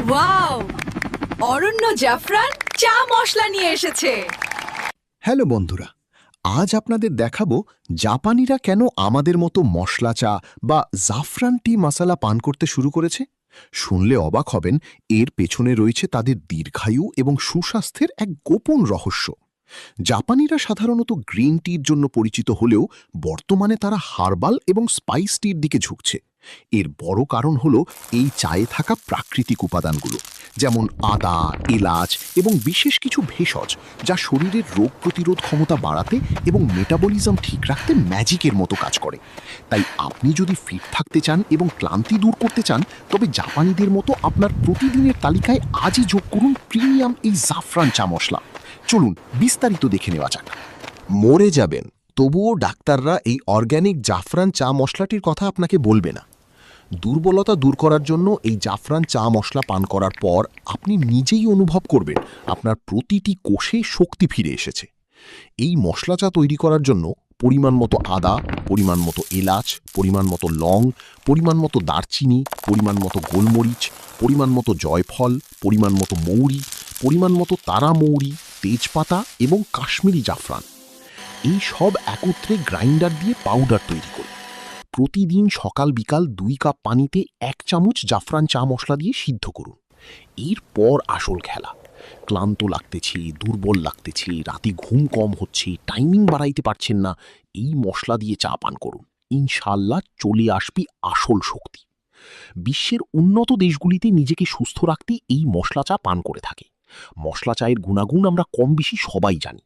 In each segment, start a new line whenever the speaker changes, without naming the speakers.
Wow, অরণ্য জাফরান চা মশলা নিয়ে এসেছে।
হ্যালো বন্ধুরা, আজ আপনাদের দেখাবো জাপানিরা কেন আমাদের মতো মশলা চা বা জাফরান টি মশলা পান করতে শুরু করেছে। শুনলে অবাক হবেন, এর পেছনে রয়েছে তাদের দীর্ঘায়ু এবং সুস্বাস্থ্যের এক গোপন রহস্য। জাপানিরা সাধারণত গ্রিন টির জন্য পরিচিত হলেও বর্তমানে তারা হার্বাল এবং স্পাইস টির দিকে ঝুঁকছে। এর বড় কারণ হলো এই চায়ে থাকা প্রাকৃতিক উপাদানগুলো, যেমন আদা, এলাচ এবং বিশেষ কিছু ভেষজ, যা শরীরের রোগ প্রতিরোধ ক্ষমতা বাড়াতে এবং মেটাবলিজম ঠিক রাখতে ম্যাজিকের মতো কাজ করে। তাই আপনি যদি ফিট থাকতে চান এবং ক্লান্তি দূর করতে চান, তবে জাপানিদের মতো আপনার প্রতিদিনের তালিকায় আজই যোগ করুন প্রিমিয়াম এই জাফরান চা মশলা। চলুন বিস্তারিত দেখে নেওয়া যাক। মরে যাবেন, তবুও ডাক্তাররা এই অর্গ্যানিক জাফরান চা মশলাটির কথা আপনাকে বলবে না। দুর্বলতা দূর করার জন্য এই জাফরান চা মশলা পান করার পর আপনি নিজেই অনুভব করবেন আপনার প্রতিটি কোষে শক্তি ফিরে এসেছে। এই মশলা চা তৈরি করার জন্য পরিমাণ মতো আদা, পরিমাণ মতো এলাচ, পরিমাণ মতো লং, পরিমাণ মতো দারচিনি, পরিমাণ মতো গোলমরিচ, পরিমাণ মতো জয়ফল, পরিমাণ মতো মৌরি, পরিমাণ মতো তারা মৌরি, তেজপাতা এবং কাশ্মীরি জাফরান, এই সব একত্রে গ্রাইন্ডার দিয়ে পাউডার তৈরি করে প্রতিদিন সকাল বিকাল 2 কাপ পানিতে 1 চামচ জাফরান চা মশলা দিয়ে সিদ্ধ করুন। এরপর আসল খেলা। ক্লান্ত লাগতেছে, দুর্বল লাগতেছে, রাতে ঘুম কম হচ্ছে, টাইমিং বাড়াইতে পারছেন না, এই মশলা দিয়ে চা পান করুন। ইনশাল্লাহ চলে আসবে আসল শক্তি। বিশ্বের উন্নত দেশগুলিতে নিজেকে সুস্থ রাখতে এই মশলা চা পান করে থাকে। মশলা চায়ের গুণাগুণ আমরা কম বেশি সবাই জানি।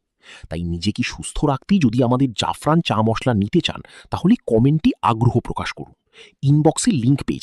তাই নিজেকে সুস্থ রাখতেই যদি আমাদের জাফরান চা মশলা নিতে চান, তাহলে কমেন্টে আগ্রহ প্রকাশ করুন। ইনবক্সে লিংক পেয়ে যাবেন।